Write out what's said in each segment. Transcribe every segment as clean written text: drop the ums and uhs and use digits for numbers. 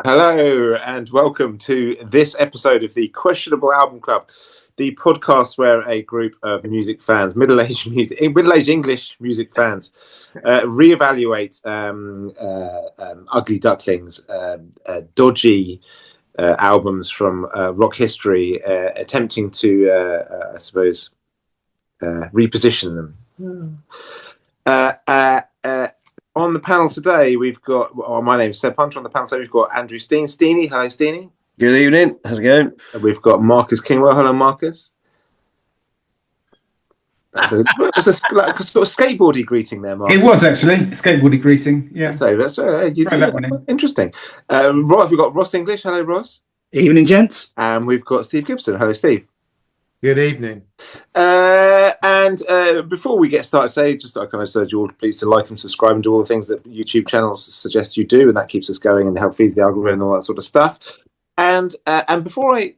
Hello and welcome to this episode of the Questionable Album Club, the podcast where a group of music fans, middle-aged English music fans, reevaluate ugly ducklings, dodgy albums from rock history, attempting to, I suppose, reposition them. On the panel today, we've got, my name's Seb Hunter. On the panel today, we've got Andrew Steen. Steenie, hello, Steenie. Good evening. How's it going? And we've got Marcus Kingwell. Hello, Marcus. That's a sort of skateboardy greeting there, Marcus. It was actually a skateboardy greeting. Yeah. So that's interesting. Ross, we've got Ross English. Hello, Ross. Evening, gents. And we've got Steve Gibson. Hello, Steve. Good evening. And before we get started, I kind of urge you all please to like and subscribe and do all the things that YouTube channels suggest you do, and that keeps us going and help feed the algorithm and all that sort of stuff. And before I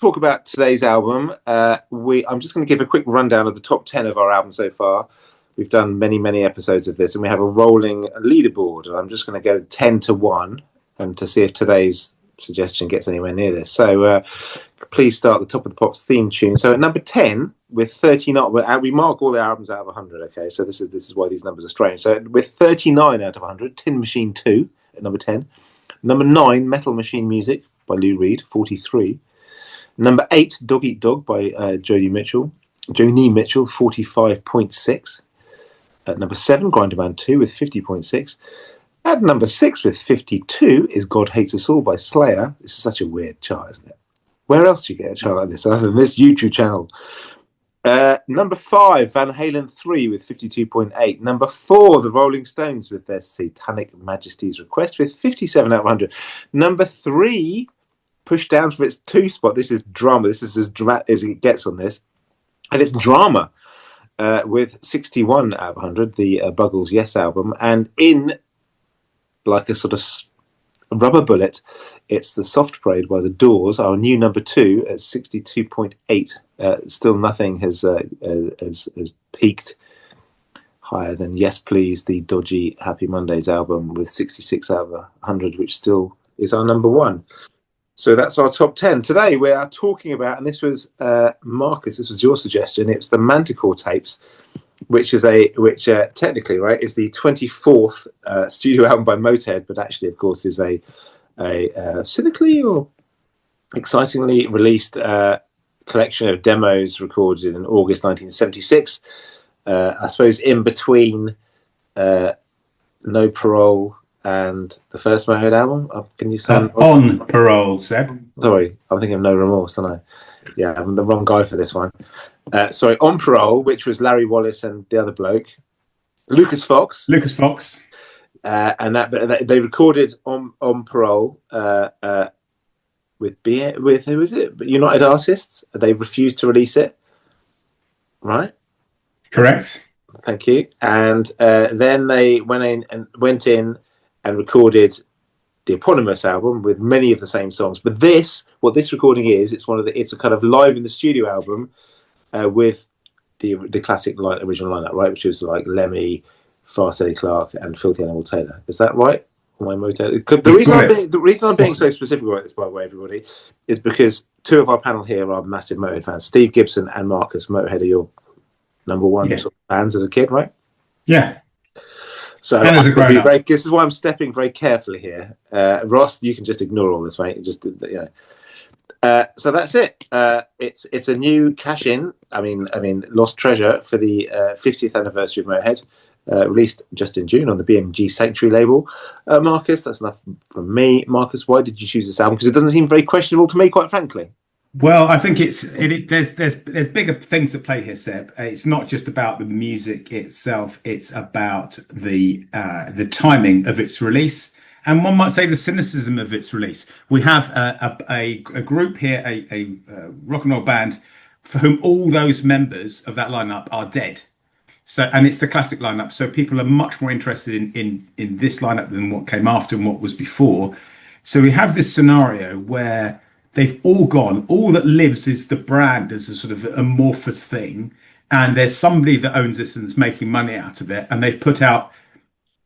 talk about today's album, I'm just going to give a quick rundown of the top 10 of our album so far. We've done many episodes of this, and we have a rolling leaderboard. And I'm just going to go 10 to 1, and to see if today's suggestion gets anywhere near this. So please start at the top of the pops theme tune. So at number 10 with 39, we mark all the albums out of 100. Okay, so this is why these numbers are strange. So with 39 out of 100, Tin Machine 2 at number 10. Number 9, Metal Machine Music by Lou Reed, 43. Number 8, Dog Eat Dog by Joni Mitchell, 45.6. At number 7, Grinder Man 2 with 50.6. At number 6 with 52 is God Hates Us All by Slayer. This is such a weird chart, isn't it? Where else do you get a chart like this other than this YouTube channel? Number 5, Van Halen 3 with 52.8. Number 4, The Rolling Stones with their Satanic Majesty's Request with 57 out of 100. Number 3, pushed down for its 2 spot. This is drama. This is as dramatic as it gets on this. And it's Drama with 61 out of 100, the Buggles' Yes album. And in like a sort of rubber bullet, it's The Soft Parade by The Doors, our new number 2 at 62.8. Still nothing has peaked higher than Yes Please, the dodgy Happy Mondays album with 66 out of 100, which still is our number 1. So that's our top 10. Today we are talking about, and this was Marcus, this was your suggestion, it's the Manticore Tapes, which technically, right, is the 24th studio album by Motörhead, but actually, of course, is a cynically or excitingly released collection of demos recorded in August 1976. I suppose in between No Parole and the first Motörhead album. Can you say On Parole, Seb? Sorry, I'm thinking of No Remorse, aren't I? Yeah, I'm the wrong guy for this one. Sorry, On Parole, which was Larry Wallace and the other bloke, Lucas Fox. And they recorded On Parole with who is it? United Artists. They refused to release it, right? Correct. Thank you. And then they went in and recorded the eponymous album with many of the same songs. But what this recording is, it's a kind of live in the studio album with the classic original lineup, right? Which was like Lemmy, Fast Eddie Clarke, and Filthy Animal Taylor. Is that right? The reason I'm being so specific about this, by the way, everybody, is because 2 of our panel here are massive Motörhead fans. Steve Gibson and Marcus. Motörhead are your number 1 sort of fans as a kid, right? Yeah. So this is why I'm stepping very carefully here. Ross, you can just ignore all this, mate. So that's it. It's a new cash in. I mean, lost treasure for the 50th anniversary of Motörhead, released just in June on the BMG Sanctuary label. Marcus, that's enough from me. Marcus, why did you choose this album? Because it doesn't seem very questionable to me, quite frankly. Well, I think there's bigger things at play here, Seb. It's not just about the music itself; it's about the timing of its release, and one might say the cynicism of its release. We have a group here, a rock and roll band, for whom all those members of that lineup are dead. So, and it's the classic lineup. So people are much more interested in this lineup than what came after and what was before. So we have this scenario where they've all gone. All that lives is the brand as a sort of amorphous thing. And there's somebody that owns this and is making money out of it. And they've put out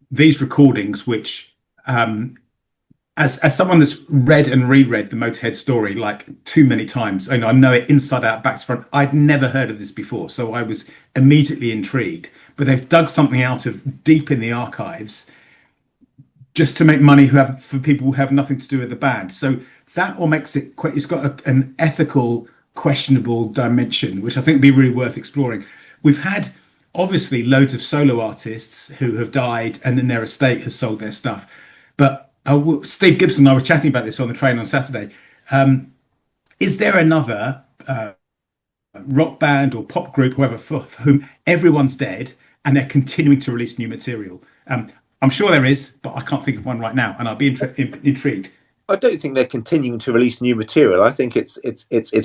these recordings, which, and as someone that's read and reread the Motorhead story like too many times, and I know it inside out, back to front. I'd never heard of this before, so I was immediately intrigued. But they've dug something out of deep in the archives just to make money for people who have nothing to do with the band. So that all makes it quite. It's got an ethical, questionable dimension, which I think would be really worth exploring. We've had obviously loads of solo artists who have died, and then their estate has sold their stuff, but Steve Gibson and I were chatting about this on the train on Saturday. Is there another rock band or pop group, whoever, for whom everyone's dead and they're continuing to release new material? I'm sure there is, but I can't think of one right now, and I'll be intrigued. I don't think they're continuing to release new material. I think it's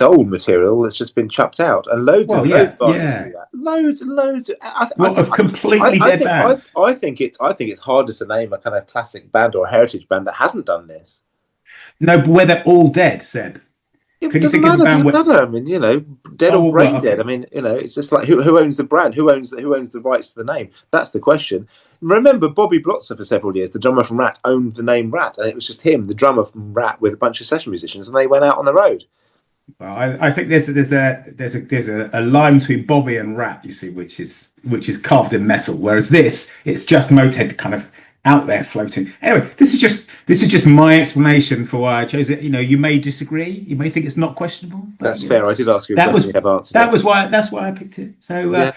old material that's just been chucked out, and loads of artists do that. Loads and loads. Of completely dead bands. I think it's harder to name a kind of classic band or a heritage band that hasn't done this. No, but where they're all dead, Seb. It doesn't matter. I mean, dead or brain dead. I mean, it's just like who owns the brand? Who owns the rights to the name? That's the question. Remember, Bobby Blotzer for several years, the drummer from Rat, owned the name Rat, and it was just him, the drummer from Rat, with a bunch of session musicians, and they went out on the road. Well, I think there's a line between Bobby and Rat, you see, which is carved in metal, whereas it's just Motorhead kind of out there floating. Anyway, this is just my explanation for why I chose it. You may disagree, you may think it's not questionable. That's fair. I did ask you a question. You have answered. That's why I picked it. So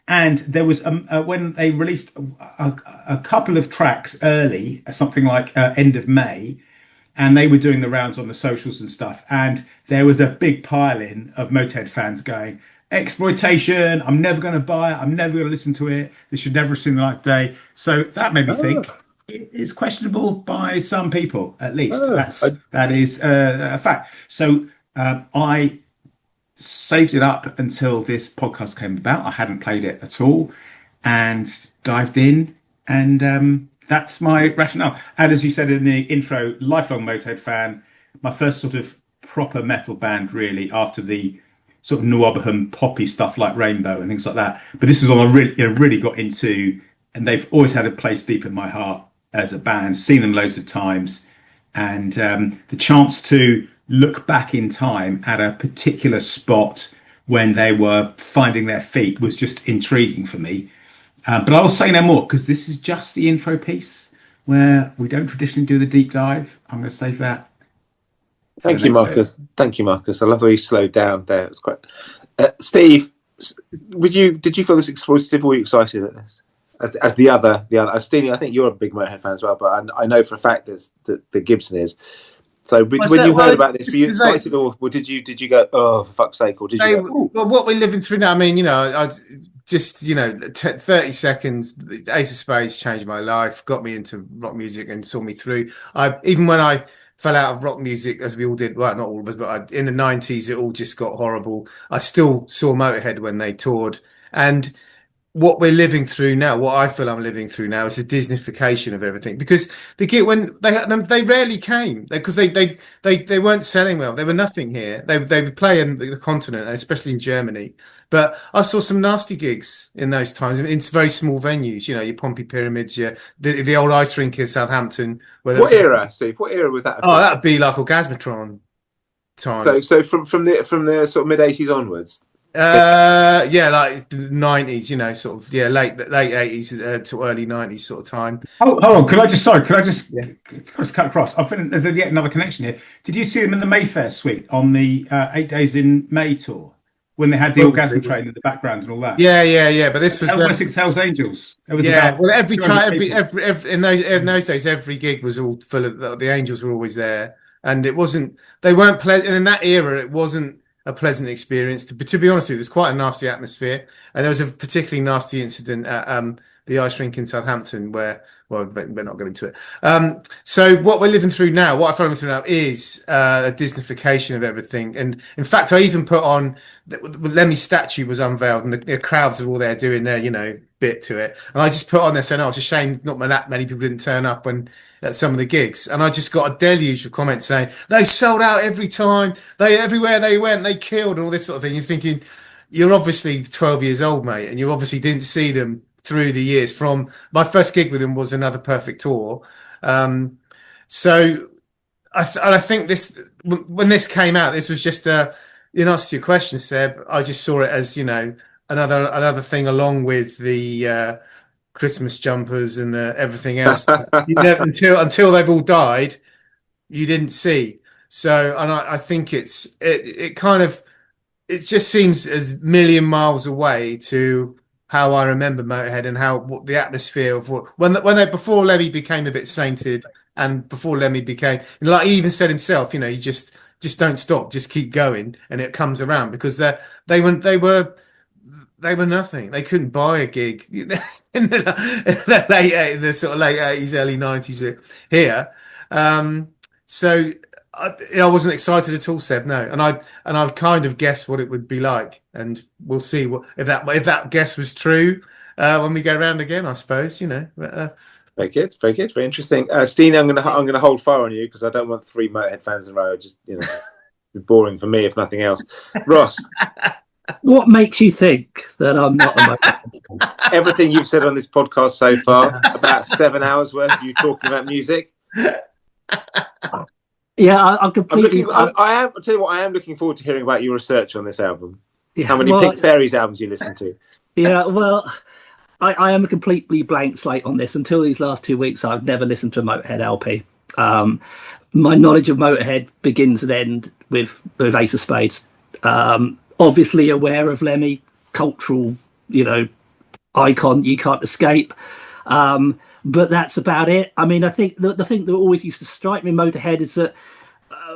and there was when they released a couple of tracks early, something like end of May, and they were doing the rounds on the socials and stuff, and there was a big pile-in of Motorhead fans going, exploitation, I'm never going to buy it, I'm never going to listen to it, they should never have seen the light of day. So that made me think it's questionable by some people, at least. That is a fact. So I saved it up until this podcast came about. I hadn't played it at all and dived in, and that's my rationale. And as you said in the intro, lifelong Motorhead fan, my first sort of proper metal band really, after the sort of Nuoboham poppy stuff like Rainbow and things like that. But this was all I really got into, and they've always had a place deep in my heart as a band, seen them loads of times, and the chance to look back in time at a particular spot when they were finding their feet was just intriguing for me. But I'll say no more, because this is just the intro piece where we don't traditionally do the deep dive. I'm going to save that. Thank you, Marcus. Thank you, Marcus. I love how you slowed down there. It was quite. Steve, did you feel this exploitative, or were you excited at this? As the other, Stevie, I think you're a big Motorhead fan as well, but I know for a fact that Gibson is. So when you heard about this, were you excited, or did you go, oh, for fuck's sake, or did you go, well, what we're living through now? I mean, I just 30 seconds. Ace of Spades changed my life, got me into rock music, and saw me through. Even when I fell out of rock music, as we all did, well, not all of us, but in the 90s, it all just got horrible. I still saw Motorhead when they toured, and what we're living through now, what I feel I'm living through now, is a Disneyfication of everything. Because when they rarely came, because they weren't selling well. They were nothing here. They would play in the continent, especially in Germany. But I saw some nasty gigs in those times in very small venues. Your Pompey Pyramids, the old ice rink in Southampton. What era, Steve? What era would that? Oh, that'd be like Orgasmatron time. So from the sort of mid '80s onwards. Like the 90s, sort of, late 80s to early 90s sort of time. Hold on, could I just cut across? I'm feeling there's yet another connection here. Did you see them in the Mayfair suite on the 8 Days in May tour when they had the Orgasm train in the background and all that? Yeah. But this was Wessex Hells Angels. Well, every time, every in those days, every gig was all full of the Angels were always there, and they weren't pleasant. And in that era, it wasn't a pleasant experience. To be honest with you, there's quite a nasty atmosphere, and there was a particularly nasty incident at the ice rink in Southampton where, well, we're not going into it. So what we're living through now, what I find through now, is a Disneyfication of everything. And in fact, I even put on Lemmy's statue was unveiled, and the crowds are all there doing their bit to it. And I just put on there saying, "Oh, it's a shame not that many people didn't turn up at some of the gigs." And I just got a deluge of comments saying they sold out every time, everywhere they went, they killed, and all this sort of thing. You're thinking, you're obviously 12 years old, mate, and you obviously didn't see them through the years. From my first gig with them was Another Perfect Tour, So I think this, when this came out, this was just in answer to your question, Seb. I just saw it as, another thing along with the Christmas jumpers and everything else. You never, until they've all died, you didn't see. So, and I think it kind of, it just seems a million miles away to how I remember Motorhead and what the atmosphere of when they before Lemmy became a bit sainted, and before Lemmy became, like he even said himself, you just don't stop, just keep going, and it comes around, because they were nothing. They couldn't buy a gig in the sort of late 80s, early 90s here. So I wasn't excited at all, Seb. No, and I've kind of guessed what it would be like, and we'll see if that guess was true when we go around again. I suppose, But, very good, very good, very interesting. Steen, I'm gonna hold fire on you because I don't want 3 Motorhead fans in a row. Just be boring for me if nothing else. Ross, what makes you think that I'm not a Motorhead fan? Everything you've said on this podcast so far, about 7 hours worth of you talking about music. Yeah, I'm completely. I'll tell you what, I am looking forward to hearing about your research on this album. Yeah, how many Pink Fairies albums you listen to? Yeah, well, I am a completely blank slate on this. Until these last 2 weeks, I've never listened to a Motorhead LP. My knowledge of Motorhead begins and ends with Ace of Spades. Obviously aware of Lemmy, cultural, icon you can't escape. But that's about it. I mean, I think the thing that always used to strike me in Motorhead is that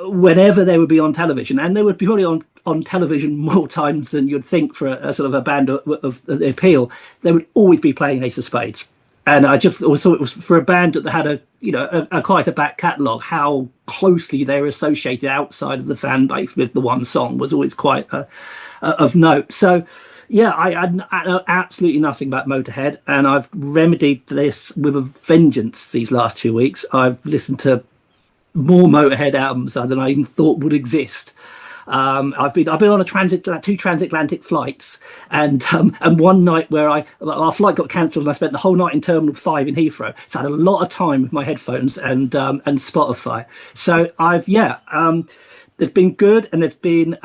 whenever they would be on television, and they would be probably on television more times than you'd think for a sort of a band of appeal, they would always be playing Ace of Spades. And I just always thought it was, for a band that had a quite a back catalogue, how closely they were associated outside of the fan base with the one song was always quite of note. So, yeah, I know absolutely nothing about Motorhead, and I've remedied this with a vengeance these last 2 weeks. I've listened to more Motorhead albums than I even thought would exist. I've been on two transatlantic flights, and one night where our flight got cancelled, and I spent the whole night in Terminal 5 in Heathrow. So I had a lot of time with my headphones and Spotify. So there's been good, and there's been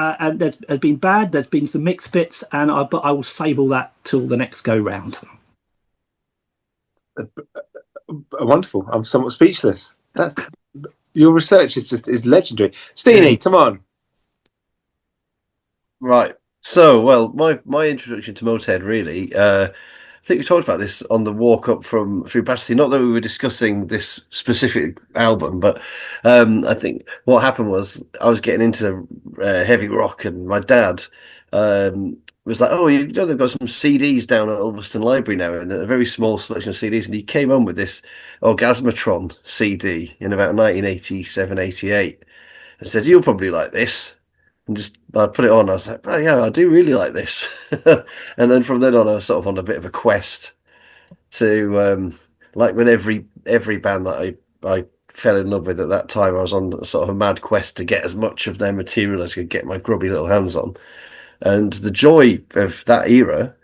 bad. There's been some mixed bits, but I will save all that till the next go round. Wonderful. I'm somewhat speechless. Your research is legendary. Steenie, come on. Right. So, well, my introduction to Motörhead, really, I think we talked about this on the walk up through Battersea. Not that we were discussing this specific album, but I think what happened was I was getting into heavy rock, and my dad was like, "Oh, they've got some CDs down at Ulverston Library now, and a very small selection of CDs." And he came home with this Orgasmatron CD in about 1987, 88, and said, "You'll probably like this." And I put it on. I was like, "Oh yeah, I do really like this." And then from then on, I was sort of on a bit of a quest to, like with every band that I fell in love with at that time, I was on sort of a mad quest to get as much of their material as I could get my grubby little hands on. And the joy of that era,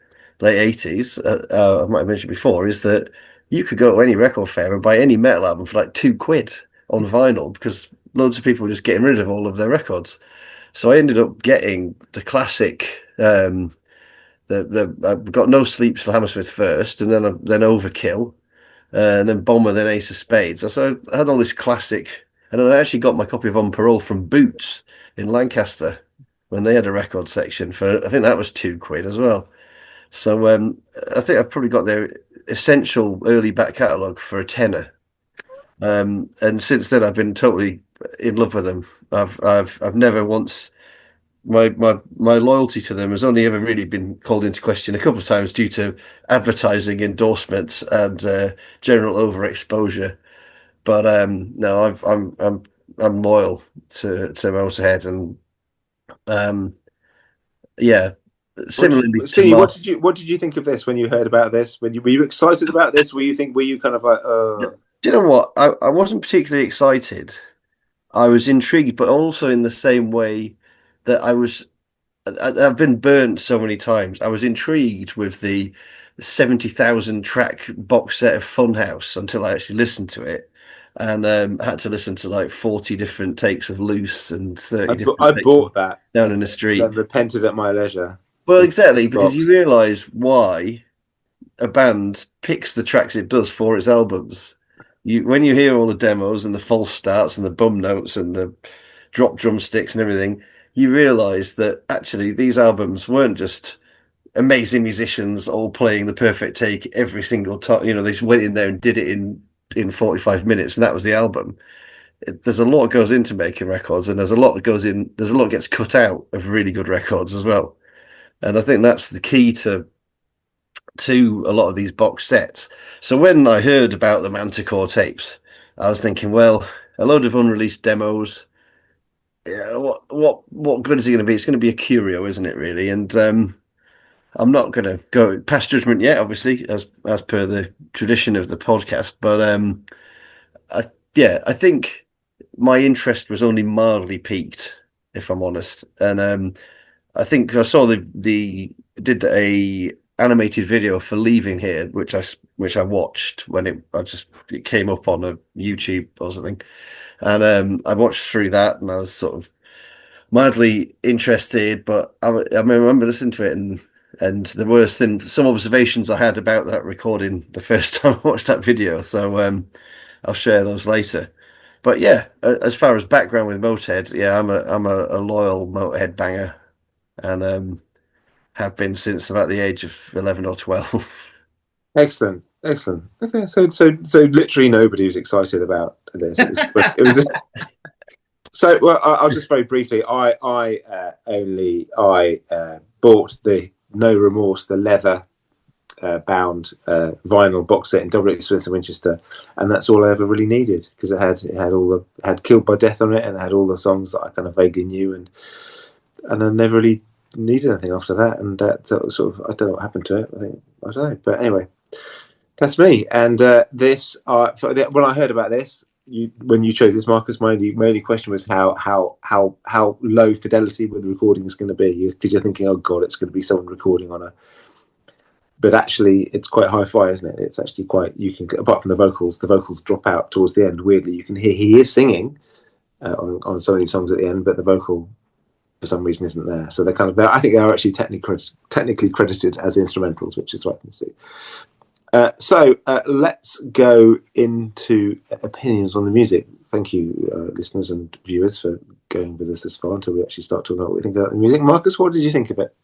late 80s, I might have mentioned before, is that you could go to any record fair and buy any metal album for like £2 on vinyl, because loads of people were just getting rid of all of their records. So I ended up getting the classic, I got No Sleep Till Hammersmith first, and then Overkill, and then Bomber, then Ace of Spades. So I had all this classic, and then I actually got my copy of On Parole from Boots in Lancaster when they had a record section for, I think that was £2 as well. So I think I've probably got their essential early back catalogue for a tenner. And since then I've been totally in love with them. I've never once, my loyalty to them has only ever really been called into question a couple of times due to advertising endorsements and general overexposure. But no, I'm loyal to Motorhead, and yeah. Similarly, Steve, what did you think of this when you heard about this? Were you excited about this? Were you kind of like, Do you know what? I wasn't particularly excited. I was intrigued, but also in the same way that I've been burnt so many times. I was intrigued with the 70,000 track box set of Funhouse until I actually listened to it. and had to listen to like 40 different takes of Loose and 30 different I takes bought that, Down in the Street. then repented at my leisure. Well, exactly, because Box. you realise why a band picks the tracks it does for its albums. When you hear all the demos and the false starts and the bum notes and the drop drumsticks and everything, you realise that actually these albums weren't just amazing musicians all playing the perfect take every single time. You know, they just went in there and did it in 45 minutes, and that was the album. There's a lot that goes into making records, and there's a lot that gets cut out of really good records as well. And I think that's the key to a lot of these box sets. So when I heard about the Manticore tapes, I was thinking, well, a load of unreleased demos. Yeah, what good is it going to be? It's going to be a curio, isn't it? Really, and I'm not going to go past judgment yet, obviously, as per the tradition of the podcast. But I think my interest was only mildly piqued, if I'm honest. And I think I saw the did a animated video for Leaving Here, which I watched when it came up on a YouTube or something, and I watched through that, and I was sort of mildly interested. But I remember listening to it, and there were some observations I had about that recording the first time I watched that video. So I'll share those later. But yeah, as far as background with Motörhead, yeah, I'm a loyal Motörhead banger, and have been since about the age of 11 or 12. Excellent. Okay, so literally nobody was excited about this. It was so. Well, I'll just very briefly. I bought the No Remorse, the leather bound vinyl box set in W. Smith and Winchester, and that's all I ever really needed, because it had Killed by Death on it, and it had all the songs that I kind of vaguely knew, and I never really needed anything after that. And that was sort of, I don't know what happened to it. I don't know, but anyway, that's me. And this when I heard about this, when you chose this, Marcus, my only question was how low fidelity were the recordings going to be, because you're thinking, oh god, it's going to be someone recording on a. But actually, it's quite hi-fi, isn't it? It's actually quite. You can, apart from the vocals drop out towards the end. Weirdly, you can hear he is singing on some of these songs at the end, but the vocal for some reason isn't there. So I think they are actually technically credited as instrumentals, which is right to do. So let's go into opinions on the music. Thank you, listeners and viewers, for going with us this far until we actually start talking about what we think about the music. Marcus, what did you think of it?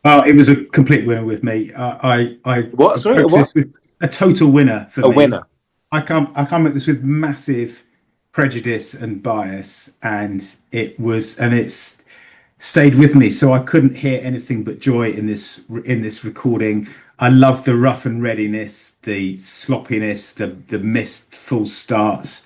Well, it was a complete winner with me. I what? Sorry, this with a total winner for me. A winner. I come at this with massive prejudice and bias, and it's stayed with me. So I couldn't hear anything but joy in this recording. I love the rough and readiness, the sloppiness, the missed full starts,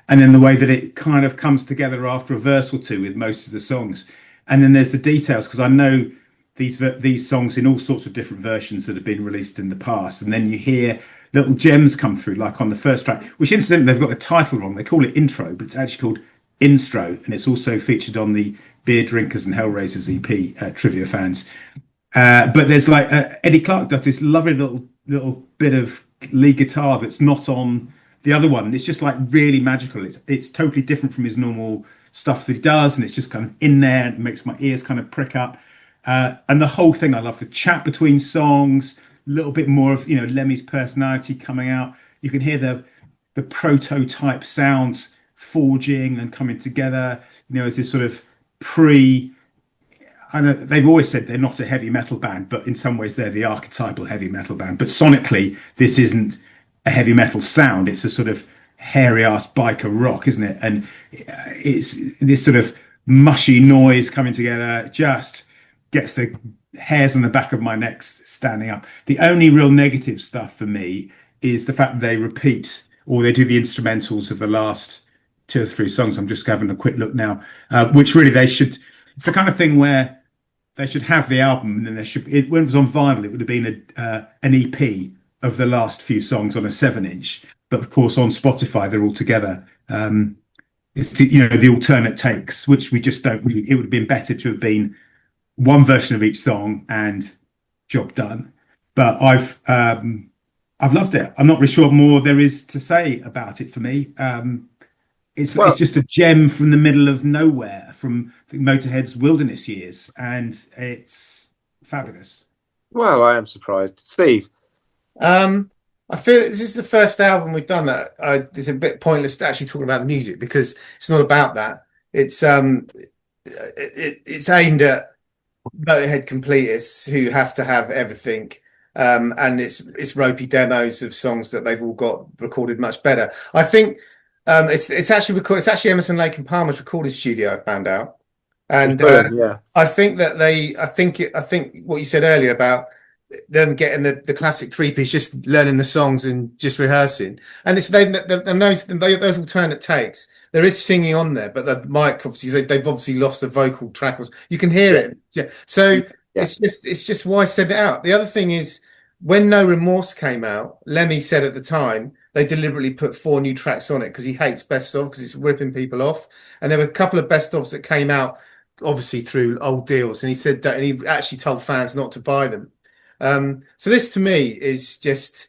and then the way that it kind of comes together after a verse or two with most of the songs. And then there's the details, because I know these songs in all sorts of different versions that have been released in the past, and then you hear little gems come through, like on the first track, which incidentally they've got the title wrong. They call it Intro, but it's actually called Instro, and it's also featured on the Beer Drinkers and Hellraisers EP, trivia fans. But there's like Eddie Clarke does this lovely little bit of lead guitar that's not on the other one. It's just like really magical. It's totally different from his normal stuff that he does, and it's just kind of in there, and it makes my ears kind of prick up. And the whole thing, I love the chat between songs, a little bit more of Lemmy's personality coming out. You can hear the prototype sounds forging and coming together. As this sort of I know they've always said they're not a heavy metal band, but in some ways they're the archetypal heavy metal band. But sonically, this isn't a heavy metal sound. It's a sort of hairy ass biker rock, isn't it? And it's this sort of mushy noise coming together, just gets the hairs on the back of my neck standing up. The only real negative stuff for me is the fact that they repeat, or they do the instrumentals of the last 2 or 3 songs. I'm just having a quick look now, which really they should. It's the kind of thing where they should have the album, and then when it was on vinyl, it would have been an EP of the last few songs on a 7-inch. But of course, on Spotify, they're all together. It's the alternate takes, which we just don't really. It would have been better to have been one version of each song and job done. But I've loved it. I'm not really sure what more there is to say about it for me. It's just a gem from the middle of nowhere, from Motorhead's wilderness years, and it's fabulous. Well, I am surprised. Steve? I feel this is the first album we've done that it's a bit pointless to actually talk about the music, because it's not about that. It's aimed at Motorhead completists who have to have everything, and it's ropey demos of songs that they've all got recorded much better. I think it's actually recorded. It's actually Emerson, Lake and Palmer's recording studio, I found out, and yeah. I think that I think what you said earlier about them getting the classic three-piece, just learning the songs and just rehearsing, and it's those alternate takes. There is singing on there, but the mic obviously they've obviously lost the vocal track. You can hear it, yeah. So it's just why I said it out. The other thing is, when No Remorse came out, Lemmy said at the time they deliberately put 4 new tracks on it because he hates best of, because it's ripping people off. And there were a couple of best ofs that came out obviously through old deals, and he said that, and he actually told fans not to buy them. So this to me is just,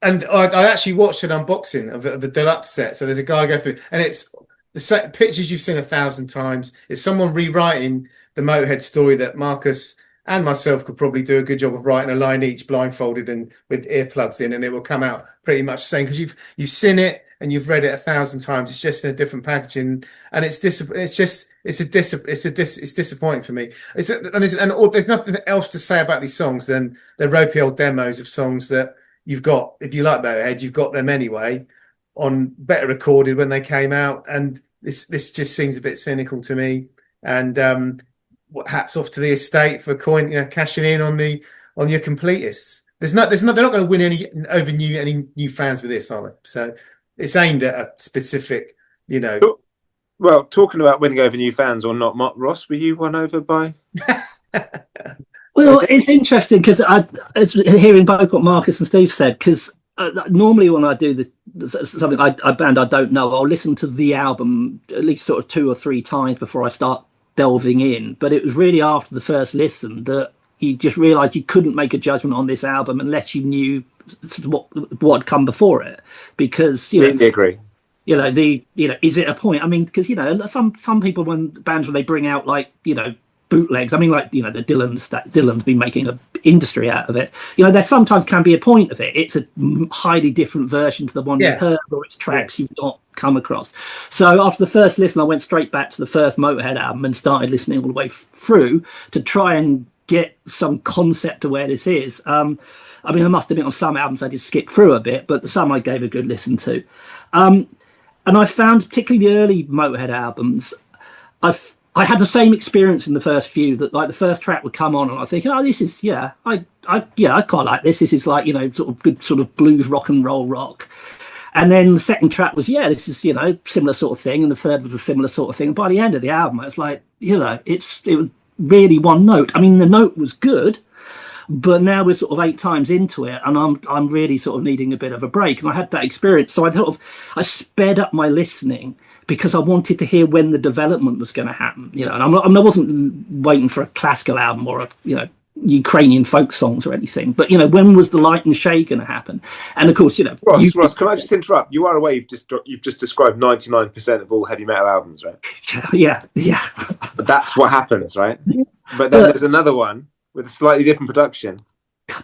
and I actually watched an unboxing of the deluxe set. So there's a guy go through, and it's the pictures you've seen 1,000 times. It's someone rewriting the Motörhead story that Marcus and myself could probably do a good job of writing a line each, blindfolded and with earplugs in, and it will come out pretty much the same, because you've seen it and you've read it 1,000 times. It's just in a different packaging, and it's disappointing for me. There's nothing else to say about these songs than the ropey old demos of songs that you've got. If you like Motorhead, you've got them anyway, on better recorded when they came out, and this just seems a bit cynical to me. And hats off to the estate for cashing in on your completists. They're not going to win any new fans with this, are they? So it's aimed at a specific, Well, talking about winning over new fans or not, Mark Ross, were you won over by? Well, it's interesting because it's hearing both what Marcus and Steve said, because normally when I do something a band I don't know, I'll listen to the album at least sort of 2 or 3 times before I start delving in. But it was really after the first listen that you just realised you couldn't make a judgment on this album unless you knew what had come before it, because agree. Is it a point? I mean, because some people, when they bring out bootlegs, I mean, the Dylan's been making an industry out of it. There sometimes can be a point of it. It's a highly different version to the one you heard, or it's tracks you've not come across. So after the first listen, I went straight back to the first Motörhead album and started listening all the way through to try and get some concept of where this is. I mean, I must admit on some albums I did skip through a bit, but some I gave a good listen to. And I found, particularly the early Motörhead albums, I had the same experience in the first few, that the first track would come on and I think, oh, this is, I quite like this. This is sort of good sort of blues rock and roll rock. And then the second track was, this is, similar sort of thing. And the third was a similar sort of thing. By the end of the album, it's like, it was really one note. I mean, the note was good, but now we're sort of 8 times into it, and I'm really sort of needing a bit of a break. And I had that experience, so I sped up my listening because I wanted to hear when the development was going to happen. And I wasn't waiting for a classical album or a Ukrainian folk songs or anything. But when was the light and shade going to happen? And of course, Ross, can I just interrupt? You are aware you've just described 99% of all heavy metal albums, right? Yeah. But that's what happens, right? But then there's another one with a slightly different production.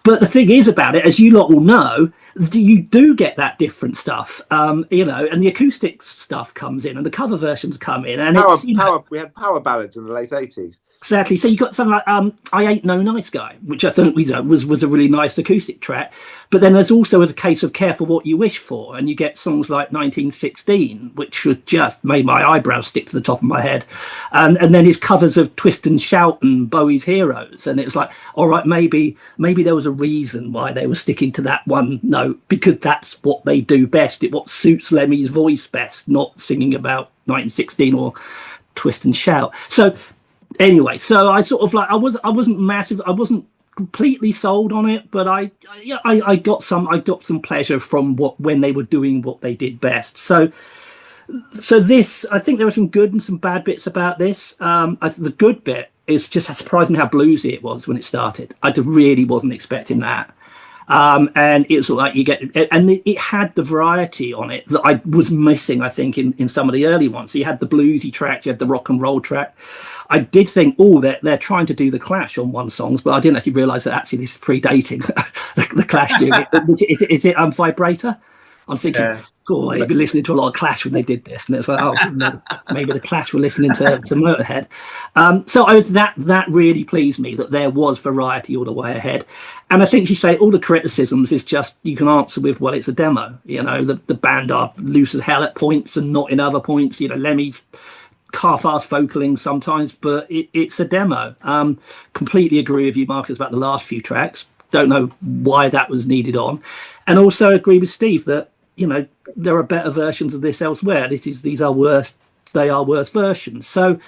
But the thing is about it, as you lot all know, you do get that different stuff, and the acoustic stuff comes in, and the cover versions come in, and we had power ballads in the late 80s. Exactly. So you got something like "I Ain't No Nice Guy," which I think was a really nice acoustic track. But then there's also a case of "Careful What You Wish For," and you get songs like "1916," which would just made my eyebrows stick to the top of my head. And then his covers of "Twist and Shout" and Bowie's "Heroes," and it's like, all right, maybe there was a reason why they were sticking to that one note, because that's what they do best. What suits Lemmy's voice best, not singing about 1916 or "Twist and Shout." So. Anyway, so I sort of I wasn't completely sold on it, but I got some pleasure from when they were doing what they did best. So this, I think there were some good and some bad bits about this. The good bit is just surprised me how bluesy it was when it started. I really wasn't expecting that. And it's like you get, and it had the variety on it that I was missing, I think, in some of the early ones. So you had the bluesy tracks, you had the rock and roll track. I did think, oh, they're trying to do the Clash on one songs, but I didn't actually realise that actually this is predating the Clash doing it. Is it Vibrator? I'm thinking, oh, they've been listening to a lot of Clash when they did this, and it's like, oh, maybe the Clash were listening to Motörhead. So I was that really pleased me that there was variety all the way ahead. And I think you say all the criticisms is just you can answer with, well, it's a demo. You know, the band are loose as hell at points and not in other points. You know, Lemmy's half-assed vocaling sometimes, but it's a demo. Completely agree with you, Marcus, about the last few tracks. Don't know why that was needed on, and also agree with Steve that, you know, there are better versions of this elsewhere. These are worse. They are worse versions. So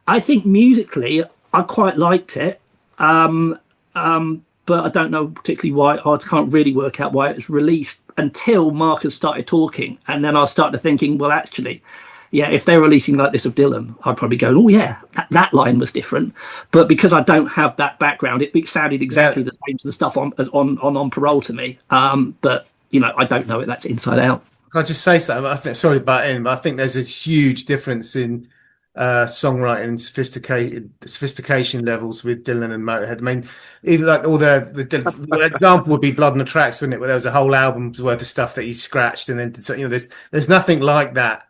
I think musically, I quite liked it. But I don't know particularly why. I can't really work out why it was released until Marcus started talking. And then I started thinking, well, actually, yeah, if they're releasing like this of Dylan, I'd probably go, oh, yeah, that line was different. But because I don't have that background, it sounded exactly the same as the stuff on Parole to me. But, you know, I don't know it. That's inside out. Can I just say something? I think, sorry about it, but I think there's a huge difference in songwriting and sophistication levels with Dylan and Motörhead. I mean, either like all the example would be Blood on the Tracks, wouldn't it? Where there was a whole album's worth of stuff that he scratched, and then, you know, there's nothing like that.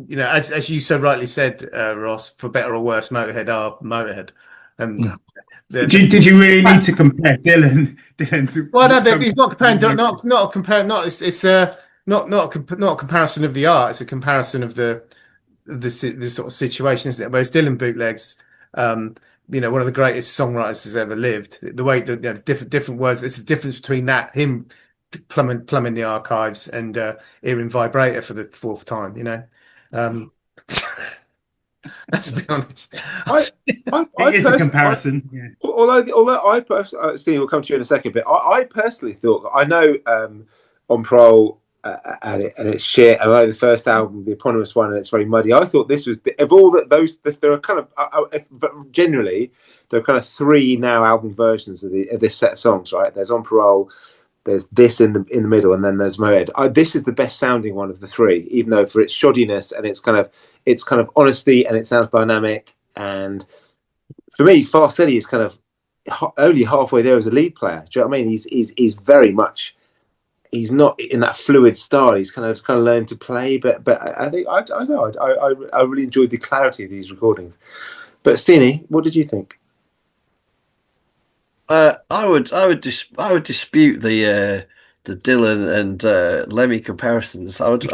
You know, as you so rightly said, Ross, for better or worse, Motörhead are Motörhead. And did you really need to compare Dylan's? Well, no, he's not comparing. Not compare. Not it's not a comparison of the art. It's a comparison of the sort of situation, isn't it? Whereas Dylan bootlegs, you know, one of the greatest songwriters has ever lived. The way that, you know, different words. There's a difference between that, him plumbing the archives, and hearing Vibrator for the fourth time. You know. Let's be honest. It is a comparison. Yeah. Although I personally, Steve, will come to you in a second, but I personally thought, I know on Parole and it's shit, and I know the first album, the eponymous one, and it's very muddy. I thought this was of all those. There are kind of generally there are kind of three now album versions of this set of songs, right? There's On Parole. There's this in the middle, and then there's Motörhead. This is the best sounding one of the three, even though for its shoddiness and it's kind of honesty, and it sounds dynamic. And for me, Fast Eddie is kind of only halfway there as a lead player. Do you know what I mean? He's very much, he's not in that fluid style. He's kind of learned to play, but I think I really enjoyed the clarity of these recordings. But Steenie, what did you think? I would dispute the Dylan and Lemmy comparisons. I think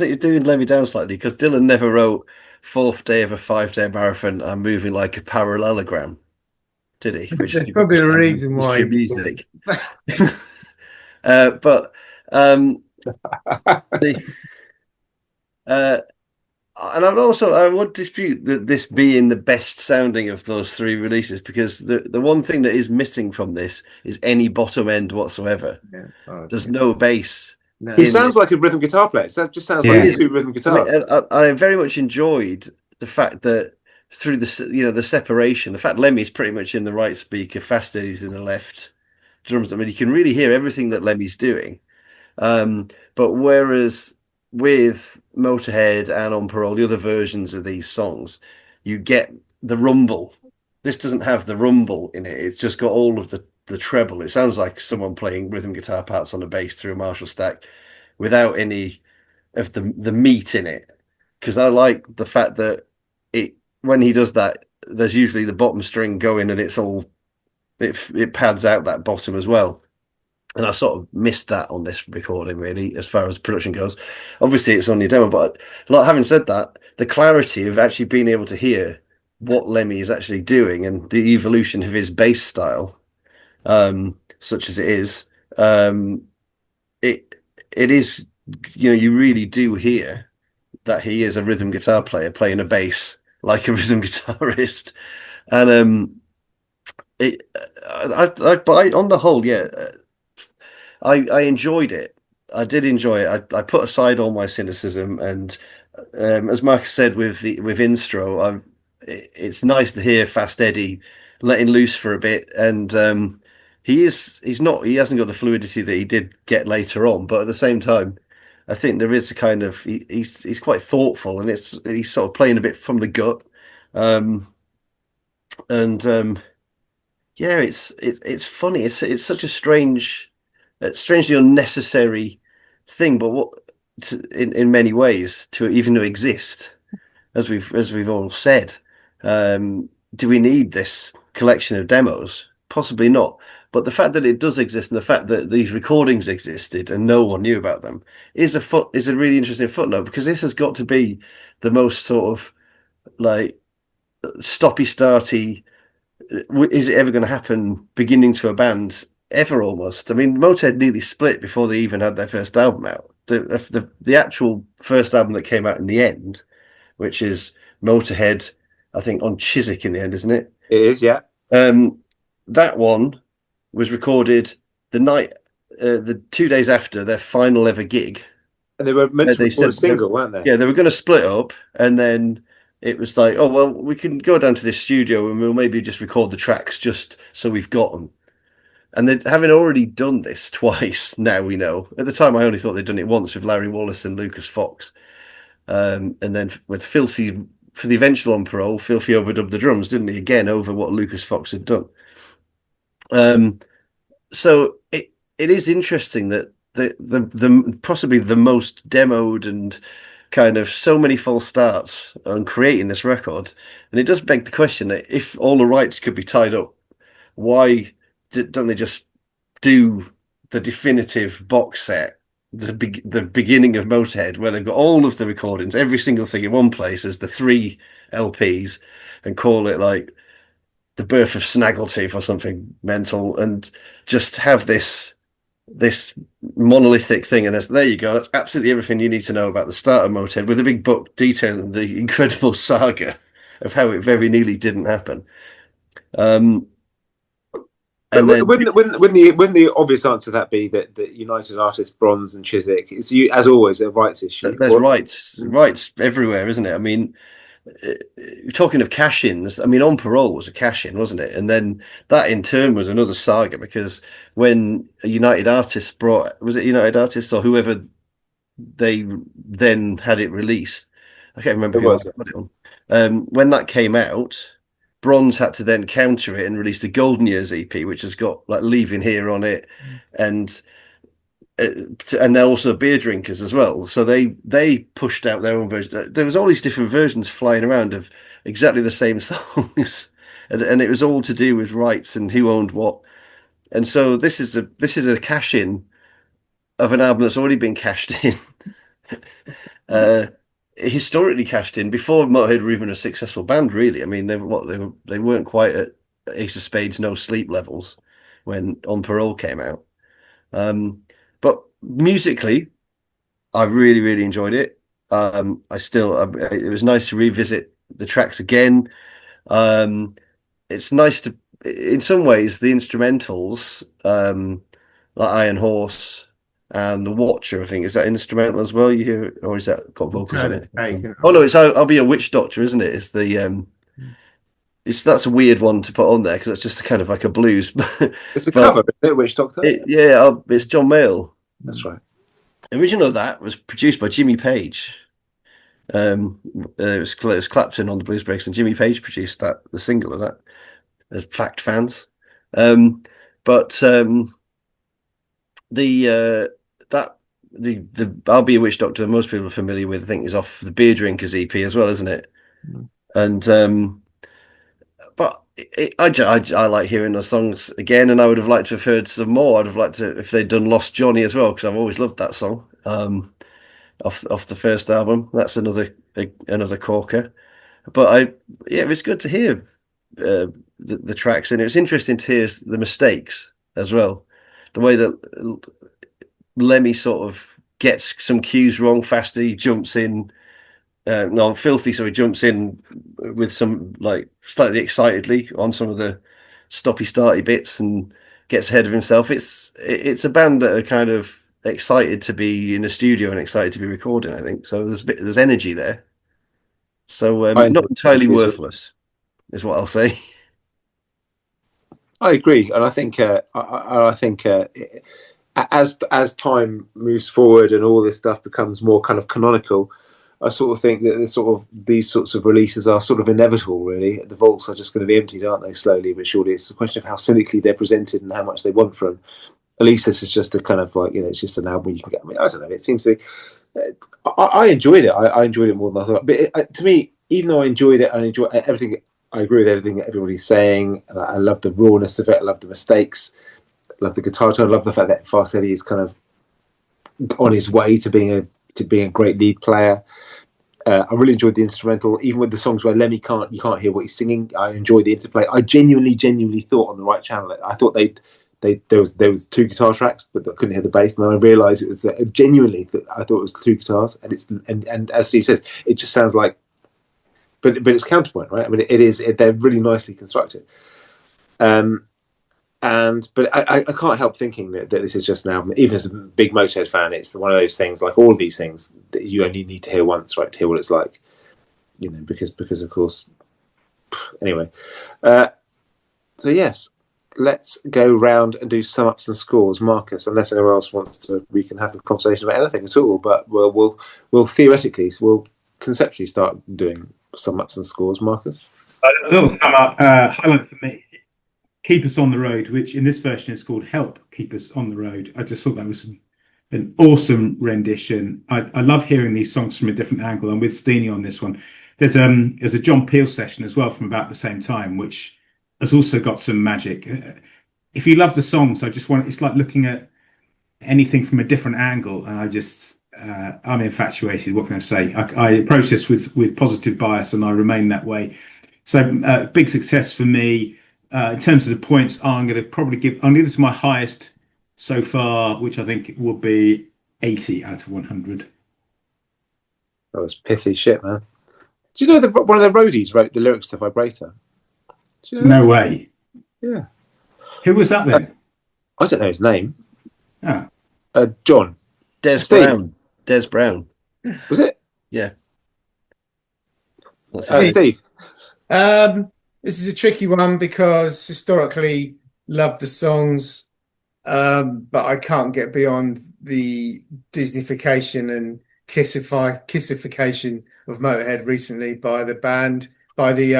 you're doing Lemmy down slightly, because Dylan never wrote Fourth Day of a 5-Day Marathon, I'm moving like a parallelogram, did he? Which There's probably a reason why music. But and I would dispute that this being the best sounding of those three releases, because the one thing that is missing from this is any bottom end whatsoever. Yeah. There's no bass. No. He sounds like a rhythm guitar player. That just sounds like two rhythm guitars. I very much enjoyed the fact that through the separation, the fact Lemmy's pretty much in the right speaker, Fast Eddie's in the left, drums. I mean, you can really hear everything that Lemmy's doing. But whereas with Motörhead and On Parole, the other versions of these songs, you get the rumble. This doesn't have the rumble in it. It's just got all of the treble. It sounds like someone playing rhythm guitar parts on a bass through a Marshall stack without any of the meat in it. Because I like the fact that when he does that, there's usually the bottom string going, and it pads out that bottom as well. And I sort of missed that on this recording, really, as far as production goes. Obviously, it's only a demo, but having said that, the clarity of actually being able to hear what Lemmy is actually doing and the evolution of his bass style, such as it is, it is, you really do hear that he is a rhythm guitar player playing a bass like a rhythm guitarist. And on the whole, yeah. I enjoyed it. I did enjoy it. I put aside all my cynicism, and as Mark said with Instro, it's nice to hear Fast Eddie letting loose for a bit, and he's not, he hasn't got the fluidity that he did get later on, but at the same time, I think there is a kind of he's quite thoughtful, and he's sort of playing a bit from the gut, and yeah, it's funny. It's such a strangely unnecessary thing, but in many ways to even to exist, as we've all said. Do we need this collection of demos? Possibly not. But the fact that it does exist, and the fact that these recordings existed and no one knew about them, is a really interesting footnote, because this has got to be the most sort of like stoppy starty, is it ever going to happen beginning to a band ever, almost. I mean, Motörhead nearly split before they even had their first album out. The actual first album that came out in the end, which is Motörhead, I think, on Chiswick in the end, isn't it? It is, yeah. That one was recorded the 2 days after their final ever gig. And they were meant to record a single, weren't they? Yeah, they were going to split up, and then it was like, oh, well, we can go down to this studio and we'll maybe just record the tracks just so we've got them. And they, having already done this twice, now we know. At the time, I only thought they'd done it once with Larry Wallace and Lucas Fox. And then with Filthy, for the eventual On Parole, Filthy overdubbed the drums, didn't he? Again, over what Lucas Fox had done. So it is interesting that the possibly the most demoed and kind of so many false starts on creating this record, and it does beg the question that if all the rights could be tied up, why don't they just do the definitive box set, the beginning of Motörhead, where they've got all of the recordings, every single thing in one place as the 3 LPs, and call it like The Birth of Snaggletooth or something mental, and just have this monolithic thing, and there you go. That's absolutely everything you need to know about the start of Motörhead, with a big book detailing the incredible saga of how it very nearly didn't happen. And then, wouldn't the obvious answer to that be that United Artists, Bronze and Chiswick, it's, as always, a rights issue? There's rights everywhere, isn't it? I mean, talking of cash-ins, I mean, On Parole was a cash-in, wasn't it? And then that in turn was another saga, because when United Artists was it United Artists or whoever they then had it released? I can't remember who put it on. When that came out, Bronze had to then counter it and release the Golden Years EP, which has got like Leaving Here on it, and they're also beer drinkers as well. So they pushed out their own version. There was all these different versions flying around of exactly the same songs, and it was all to do with rights and who owned what. And so this is a cash in of an album that's already been cashed in, historically cashed in before Motörhead were even a successful band. Really, I mean, they weren't quite at Ace of Spades No Sleep levels when On Parole came out. But musically, I really, really enjoyed it. It was nice to revisit the tracks again. It's nice to, in some ways, the instrumentals, like Iron Horse and The Watcher, I think, is that instrumental as well? You hear, or is that got vocals on it? Oh no, it's I'll Be a Witch Doctor, isn't it? It's the that's a weird one to put on there, because it's just kind of like a blues. It's a cover, isn't it, Witch Doctor? It's John Mayall. That's right. The original of that was produced by Jimmy Page. It was Clapton on the Blues Breaks, and Jimmy Page produced the single of that, as fact fans. The I'll Be a Witch Doctor, most people are familiar with, I think, is off the Beer Drinkers EP as well, isn't it? And but I like hearing the songs again, and I would have liked to have heard some more. I'd have liked to if they'd done Lost Johnny as well, because I've always loved that song off the first album. That's another corker. But it was good to hear the tracks, and it was interesting to hear the mistakes as well. The way that Lemmy sort of gets some cues wrong faster, he jumps in. Filthy, so he jumps in with some, like, slightly excitedly on some of the stoppy-starty bits and gets ahead of himself. It's a band that are kind of excited to be in the studio and excited to be recording, I think. So there's energy there. So not entirely worthless, is what I'll say. I agree, and I think as time moves forward and all this stuff becomes more kind of canonical, I sort of think that these sorts of releases are sort of inevitable. Really, the vaults are just going to be emptied, aren't they? Slowly but surely. It's a question of how cynically they're presented and how much they want from. At least this is just a kind of like, it's just an album you can get. I mean, I don't know. It seems to. I enjoyed it. I enjoyed it more than I thought. But to me, even though I enjoyed it, I enjoy everything. I agree with everything that everybody's saying. And I love the rawness of it. I love the mistakes. I love the guitar tone. I love the fact that Fast Eddie is kind of on his way to being a great lead player. I really enjoyed the instrumental, even with the songs where Lemmy you can't hear what he's singing. I enjoyed the interplay. I genuinely thought on the right channel. I thought there was 2 guitar tracks, but I couldn't hear the bass. And then I realised it was genuinely that I thought it was 2 guitars. And as Steve says, it just sounds like, but it's counterpoint, right? I mean, they're really nicely constructed. But I can't help thinking that this is just an album. Even as a big Motorhead fan, it's one of those things, like all of these things, that you only need to hear once, right, to hear what it's like. Because of course. Anyway, so yes, let's go round and do sum ups and scores, Marcus. Unless anyone else wants to, we can have a conversation about anything at all. But we'll conceptually start doing sum ups and scores, Marcus. A little sum up highlight for me. Keep Us on the Road, which in this version is called Help Keep Us on the Road. I just thought that was an awesome rendition. I love hearing these songs from a different angle. I'm with Steenie on this one. There's a John Peel session as well from about the same time, which has also got some magic. If you love the songs, it's like looking at anything from a different angle. And I'm infatuated. What can I say? I approach this with positive bias, and I remain that way. So big success for me. In terms of the points, I'm going to give this my highest so far, which I think will be 80 out of 100. That was pithy shit, man. Do you know that one of the roadies wrote the lyrics to Vibrator? You know no way. Yeah. Who was that then? I don't know his name. Ah. John. Des Brown. Des Brown. Was it? Yeah. Steve. This is a tricky one because historically loved the songs, but I can't get beyond the Disneyfication and kissification of Motorhead recently by the band, by the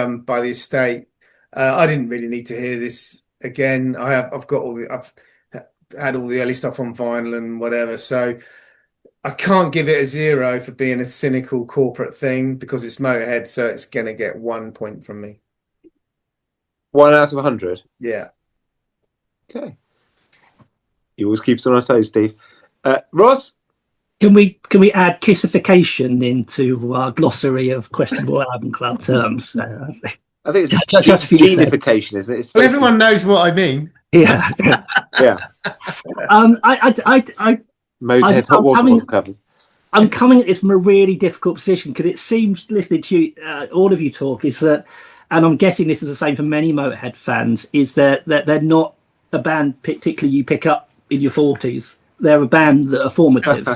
estate. I didn't really need to hear this again. I've had all the early stuff on vinyl and whatever, so I can't give it a 0 for being a cynical corporate thing because it's Motorhead, so it's gonna get 1 point from me. 1 out of 100? Yeah. Okay. You always keep us on our toes, Steve. Ross? Can we add kissification into our glossary of questionable album club terms? I think it's just for you, genification, isn't it? Well, everyone knows what I mean. Yeah. Yeah. Motorhead hot water covers. I'm coming at this from a really difficult position because it seems, listening to you, all of you talk, is that, and I'm guessing this is the same for many Motorhead fans, is that they're not a band particularly you pick up in your 40s. They're a band that are formative.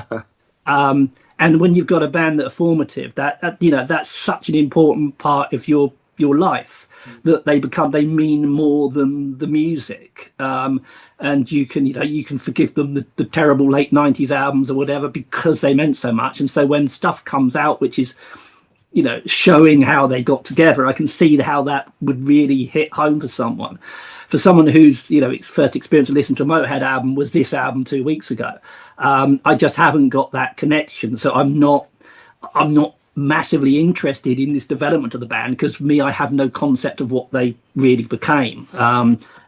And when you've got a band that are formative, that's such an important part of your life that they mean more than the music. And you can forgive them the terrible late 90s albums or whatever because they meant so much. And so when stuff comes out which is showing how they got together, I can see how that would really hit home for someone who's first experience of listening to a Motorhead album was this album 2 weeks ago. I just haven't got that connection, so I'm not massively interested in this development of the band because for me, I have no concept of what they really became.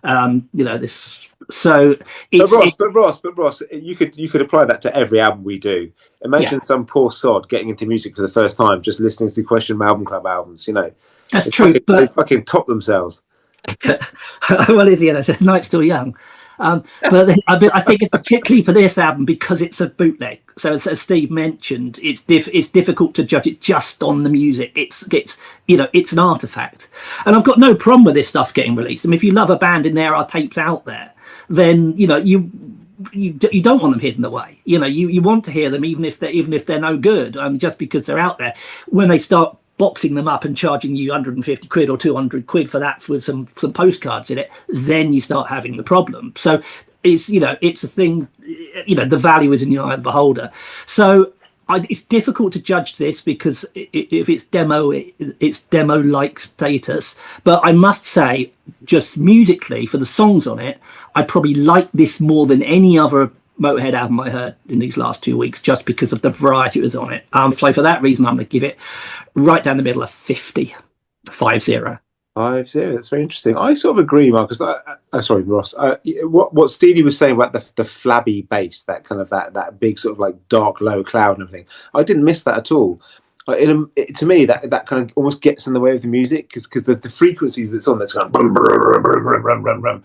This. So, but Ross, you could apply that to every album we do. Imagine some poor sod getting into music for the first time, just listening to Questionable Album Club albums. That's true, but they fucking top themselves. Well, I said Night's Still Young. But I think it's particularly for this album because it's a bootleg. So as Steve mentioned, it's difficult to judge it just on the music. It's an artifact, and I've got no problem with this stuff getting released. I mean, if you love a band and there are tapes out there, then you don't want them hidden away. You want to hear them even if they're no good. Just because they're out there. When they start boxing them up and charging you 150 quid or 200 quid for that with some postcards in it, then you start having the problem. So it's, it's a thing, the value is in the eye of the beholder. So it's difficult to judge this because if it's demo, it's demo-like status. But I must say, just musically, for the songs on it, I probably like this more than any other Motörhead album I heard in these last 2 weeks, just because of the variety that was on it. So for that reason, I'm going to give it right down the middle of 50, 5-0. 5-0. That's very interesting. I sort of agree, Marcus. Sorry, Ross. What Steely was saying about the flabby bass, that kind of that big sort of like dark low cloud and everything. I didn't miss that at all. To me, that kind of almost gets in the way of the music because the frequencies that's on, that's kind of brum, brum, brum, brum, brum, brum, brum.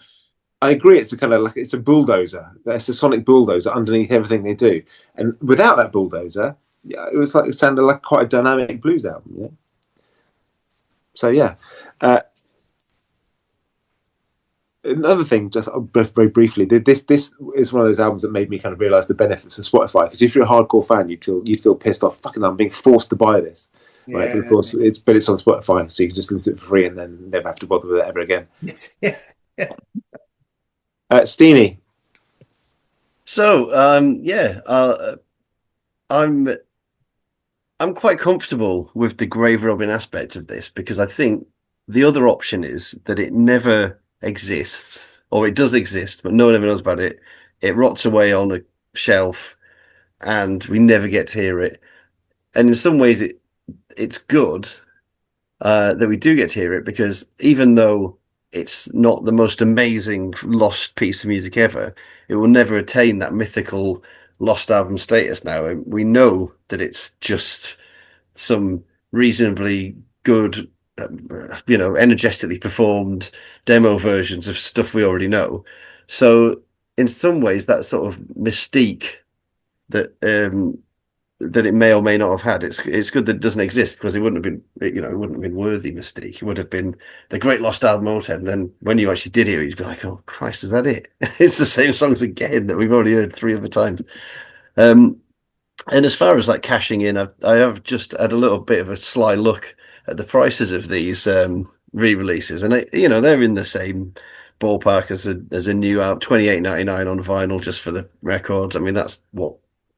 I agree. It's a kind of like it's a bulldozer. It's a sonic bulldozer underneath everything they do. And without that bulldozer, yeah, it sounded like quite a dynamic blues album. Yeah. So yeah. Another thing, just very briefly, this is one of those albums that made me kind of realise the benefits of Spotify. Because if you're a hardcore fan, you'd feel pissed off. Fucking, I'm being forced to buy this, right? Yeah, but of course, it's on Spotify, so you can just listen to it for free and then never have to bother with it ever again. Yes. Yeah. Steenie. So I'm quite comfortable with the grave robbing aspect of this because I think the other option is that it never exists, or it does exist, but no one ever knows about it. It rots away on a shelf, and we never get to hear it. And in some ways, it's good that we do get to hear it because even though it's not the most amazing lost piece of music ever, it will never attain that mythical lost album status now. And we know that it's just some reasonably good, energetically performed demo versions of stuff we already know. So in some ways, that sort of mystique that it may or may not have had, it's good that it doesn't exist because it wouldn't have been, it wouldn't have been worthy mystique. It would have been the great lost album Motorhead. And then when you actually did hear it, you'd be like, oh Christ, is that it? It's the same songs again that we've already heard 3 other times. And as far as like cashing in, I have just had a little bit of a sly look at the prices of these re-releases, and they're in the same ballpark as a new album, $28.99 on vinyl just for the records. I mean, that's what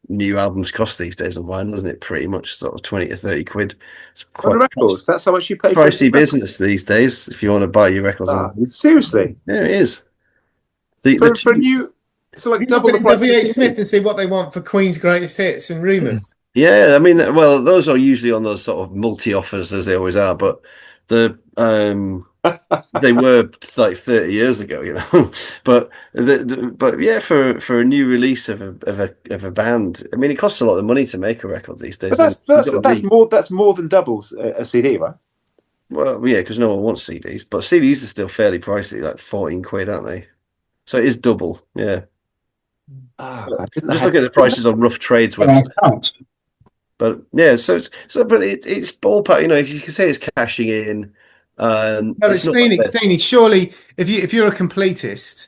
new albums cost these days on vinyl, isn't it? Pretty much sort of 20 to 30 quid. It's quite records. That's how much you pay pricey for business these days if you want to buy your records on. Seriously? Yeah, it is. For a new. So like double the price. W.H. Smith and see what they want for Queen's greatest hits and rumours. Yeah, I mean, well, those are usually on those sort of multi-offers as they always are, but they were like 30 years ago, But yeah, for a new release of a band, I mean, it costs a lot of money to make a record these days. But that's more than doubles a CD, right? Well, yeah, because no one wants CDs, but CDs are still fairly pricey, like 14 quid, aren't they? So it is double, yeah. Just look at the prices on Rough Trade's website. But yeah, but it's ballpark. If you can say it's cashing in. No, but Steenie, surely if you're a completist,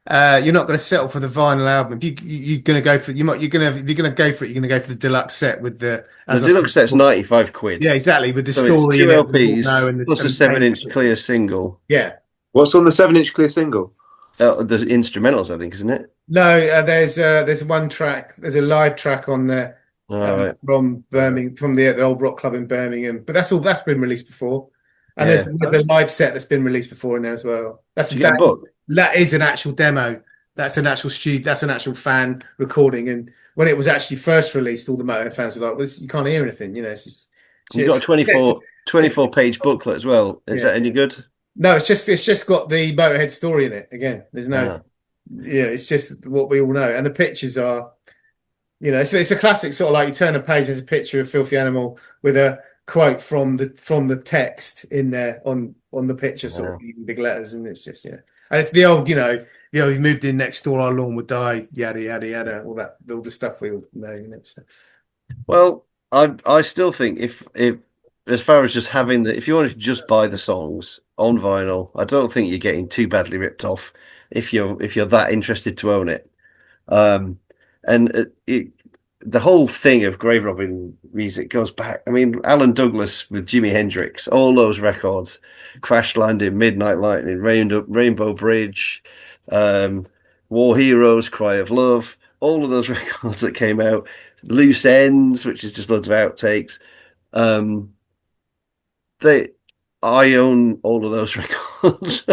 you're not going to settle for the vinyl album. If you're going to go for, if you're going to go for it, you're going to go for the deluxe set with the deluxe set's 95 quid. Yeah, exactly, with the so story. It's 2 LPs plus a 7-inch clear single. Yeah. What's on the 7-inch clear single? The instrumentals, I think, isn't it? No, there's one track. There's a live track on there from Birmingham, from the old rock club in Birmingham. But that's been released before, and there's the live set that's been released before in there as well. That is an actual demo. That's an actual That's an actual fan recording. And when it was actually first released, all the Motörhead fans were like, "Well, you can't hear anything." You've got a 24-page booklet as well. Is that any good? No, it's just got the Motörhead story in it. Again, there's no. Yeah, it's just what we all know, and the pictures are, it's a classic sort of like you turn a page, there's a picture of Filthy Animal with a quote from the text in there on the picture, sort of in big letters, and it's just and it's the old, we moved in next door, our lawn would die, yada yada yada, all the stuff we all know, So. Well, I still think if as far as just having if you wanted to just buy the songs on vinyl, I don't think you're getting too badly ripped off. If you're that interested to own it, and the whole thing of grave robbing music goes back. I mean, Alan Douglas with Jimi Hendrix, all those records, Crash Landing, Midnight Lightning, Rainbow Bridge, War Heroes, Cry of Love, all of those records that came out, Loose Ends, which is just loads of outtakes. I own all of those records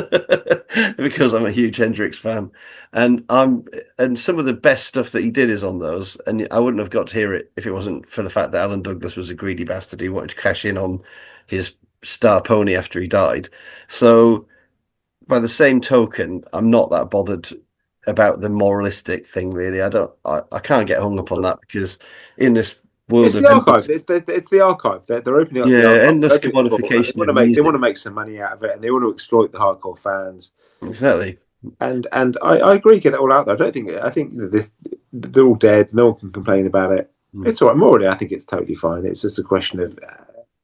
because I'm a huge Hendrix fan, and some of the best stuff that he did is on those, and I wouldn't have got to hear it if it wasn't for the fact that Alan Douglas was a greedy bastard. He wanted to cash in on his star pony after he died. So by the same token, I'm not that bothered about the moralistic thing, really. I can't get hung up on that, because in this world, it's the archive. It's the archive. They're opening up. Yeah, the archive. endless commodification. They want to make some money out of it, and they want to exploit the hardcore fans. Exactly. And I agree. Get it all out there. I think they're all dead. No one can complain about it. It's all right. Morally, I think it's totally fine. It's just a question of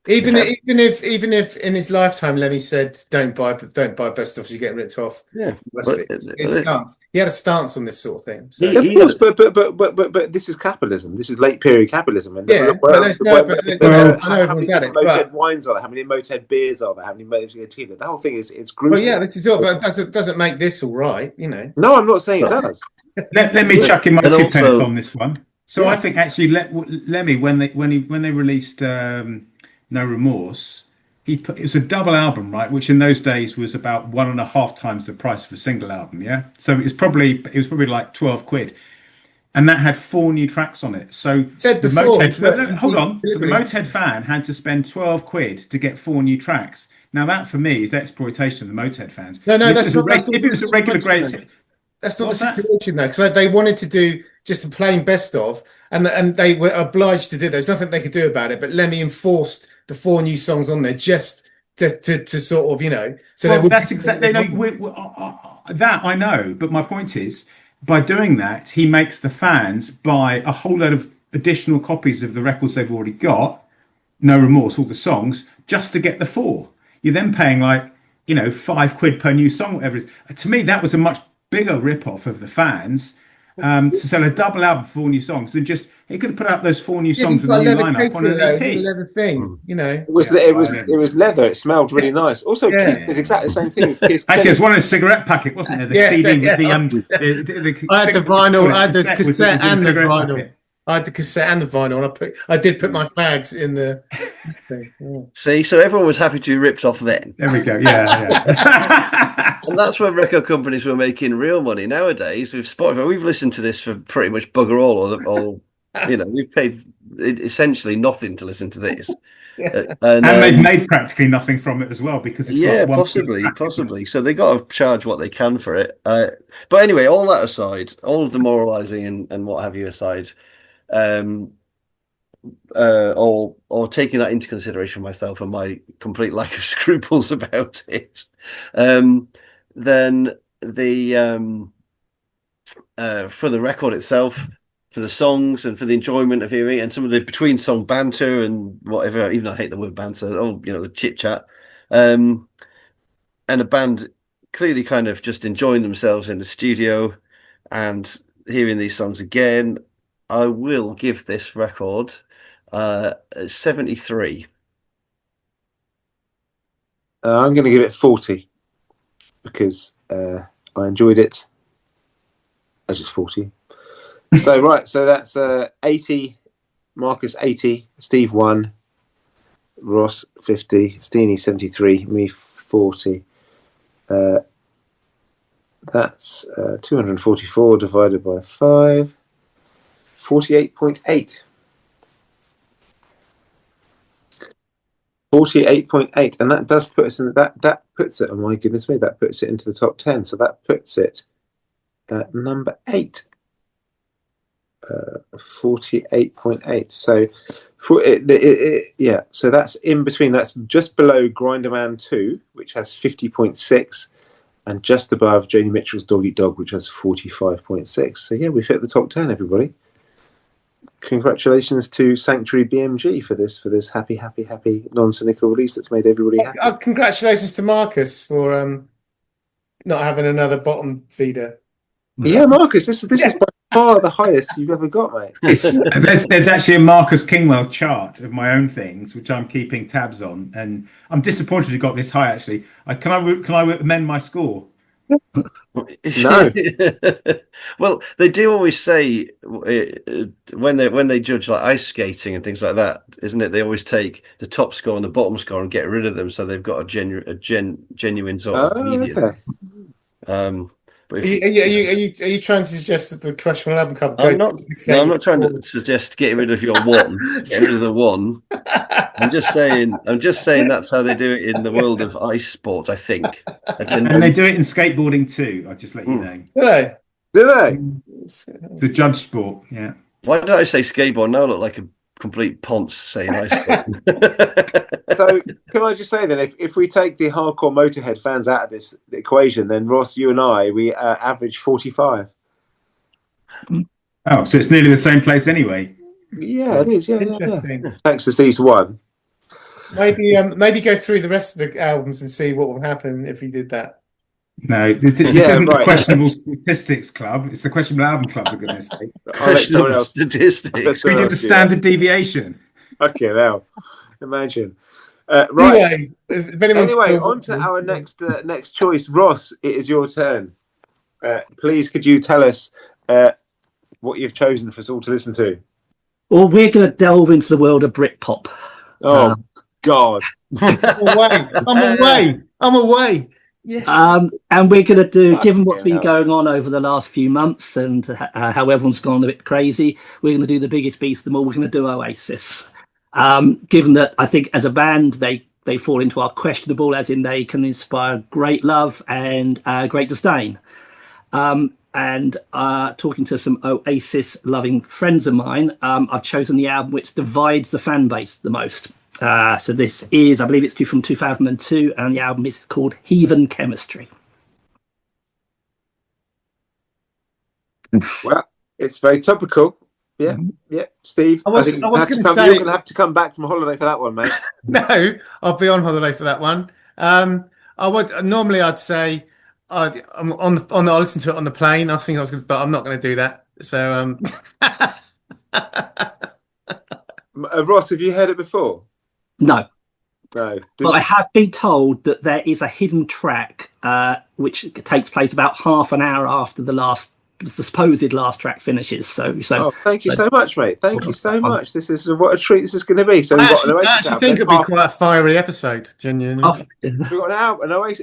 even if in his lifetime Lemmy said don't buy best of, you get ripped off. Yeah, it's stance. He had a stance on this sort of thing. So. Of course, but this is capitalism. This is late period capitalism. And I know everyone's at it. Motorhead wines are there? How many Motorhead beers are there? How many Motorhead tequila? The whole thing is gruesome. Well, yeah, this is all, but it doesn't make this all right, you know. No, I'm not saying it does. Let me chuck in my 2 pence on this one. So I think actually Lemmy, when they released No Remorse, it was a double album, right? Which in those days was about 1.5 times the price of a single album. Yeah, so it was probably like 12 quid, and that had 4 new tracks on it. So the Motörhead fan had to spend 12 quid to get 4 new tracks. Now that for me is exploitation of the Motörhead fans. No, if it was a regular greatest hit. That's not the situation though, because they wanted to do just a plain best of, and they were obliged to do. There's nothing they could do about it. But Lemmy enforced the 4 new songs on there just to sort of, you know. So that's exactly that I know. But my point is, by doing that, he makes the fans buy a whole load of additional copies of the records they've already got, No Remorse, all the songs, just to get the 4. You're then paying like, you know, 5 quid per new song, whatever it is. To me, that was a much bigger rip-off of the fans to sell a double album for 4 new songs than just he could have put out those 4 new songs with a new lineup on an EP. Leather thing, you know. It was leather. It smelled really nice. Also, Keith did exactly the same thing. Actually, it's one in a cigarette packet, wasn't there? The CD with the I had the vinyl. I had the cassette and the vinyl. I had the cassette and the vinyl, and I did put my fags in the thing. Yeah. See, so everyone was happy to be ripped off then. There we go. Yeah. And that's when record companies were making real money. Nowadays, with Spotify, we've listened to this for pretty much bugger all. You know, we've paid essentially nothing to listen to this. And they've made practically nothing from it as well, because it's possibly. So they got to charge what they can for it. But anyway, all that aside, all of the moralizing and what have you aside, or taking that into consideration myself and my complete lack of scruples about it, then the for the record itself, for the songs and for the enjoyment of hearing it, and some of the between song banter and whatever, even though I hate the word banter, the chit chat, and a band clearly kind of just enjoying themselves in the studio and hearing these songs again, I will give this record 73. I'm going to give it 40 because I enjoyed it. That's just 40. So that's 80. Marcus 80. Steve 1. Ross 50. Steenie 73. Me 40. That's 244 divided by 5. 48.8. 48.8, and that does put us in that puts it, oh my goodness me, that puts it into the top 10. So that puts it at number 8. 48.8. So so that's in between. That's just below Grinderman 2, which has 50.6, and just above Joni Mitchell's Dog Eat Dog, which has 45.6. So yeah, we've hit the top 10, everybody. Congratulations to Sanctuary BMG for this happy non-cynical release that's made everybody happy. Congratulations to Marcus for not having another bottom feeder. Yeah, Marcus, this is far the highest you've ever got, mate. There's actually a Marcus Kingwell chart of my own things, which I'm keeping tabs on, and I'm disappointed it got this high. Actually, can I amend my score? No. Well, they do always say when they judge like ice skating and things like that, isn't it? They always take the top score and the bottom score and get rid of them, so they've got a genuine sort of median. Okay. But Are you trying to suggest that the Questionable Album Club? I'm not trying to suggest getting rid of your one, getting rid of the one. I'm just saying that's how they do it in the world of ice sports, I think. And they do it in skateboarding too. I'll just let you know. Do they? Do they? The judge sport, yeah. Why did I say skateboard? Now I look like a complete ponce saying ice skating. So can I just say then, if we take the hardcore Motorhead fans out of this equation, then Ross, you and I, we average 45. Oh, so it's nearly the same place anyway. Yeah, it is. Yeah, Interesting. yeah. Thanks to Steve's one. Maybe go through the rest of the albums and see what would happen if we did that. No, this isn't the Questionable Statistics Club. It's the Questionable Album Club, for goodness sake. I'll let someone else. Statistics. We did the standard deviation. Okay, now imagine. Right. Anyway, on to our next choice. Ross, it is your turn. Please, could you tell us what you've chosen for us all to listen to? Well, we're going to delve into the world of Britpop. Oh, God. I'm away. Yes. And we're going to do, given what's been going on over the last few months and how everyone's gone a bit crazy, we're going to do the biggest beast of them all. We're going to do Oasis. Given that I think as a band, they fall into our questionable, as in they can inspire great love and great disdain. And talking to some Oasis loving friends of mine, I've chosen the album which divides the fan base the most. So this is, I believe it's from 2002, and the album is called Heathen Chemistry. Well, it's very topical. Yeah, yeah. Steve, I think you're going to have to come back from holiday for that one, mate. No, I'll be on holiday for that one. I'd say I'll listen to it on the plane. I think I was going to, but I'm not going to do that. So, Ross, have you heard it before? No. No. But I have been told that there is a hidden track which takes place about half an hour after the supposed last track finishes. So thank you so much, mate. Thank you so much. This is what a treat this is going to be. So I actually think it'll be quite a fiery episode, genuinely. We've got a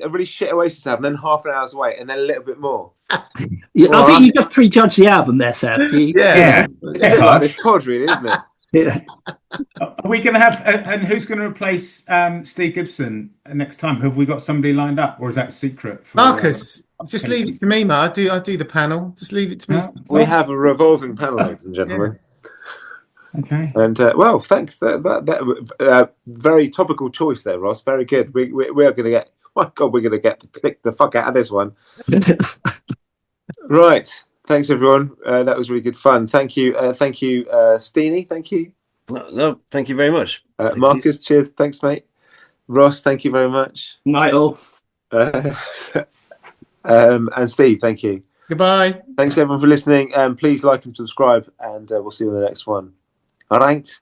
really shit Oasis album, then half an hour's wait, and then a little bit more. Yeah, I think you just prejudged the album there, Seb. Yeah. It's like this pod, really, isn't it? Yeah. Are we going to have, and who's going to replace Steve Gibson next time? Have we got somebody lined up, or is that a secret? Marcus, just leave it to me, mate. I do the panel. Just leave it to me. No, we have a revolving panel, ladies and gentlemen. Yeah. Okay. And well, thanks. That very topical choice there, Ross. Very good. We are going to get. My God, we're going to get to click the fuck out of this one. Right. Thanks, everyone. That was really good fun. Thank you, Steenie. Thank you. No, thank you very much. Marcus, cheers. Thanks, mate. Ross, thank you very much. Night all. And Steve, thank you. Goodbye. Thanks, everyone, for listening. Please like and subscribe, and we'll see you on the next one. All right.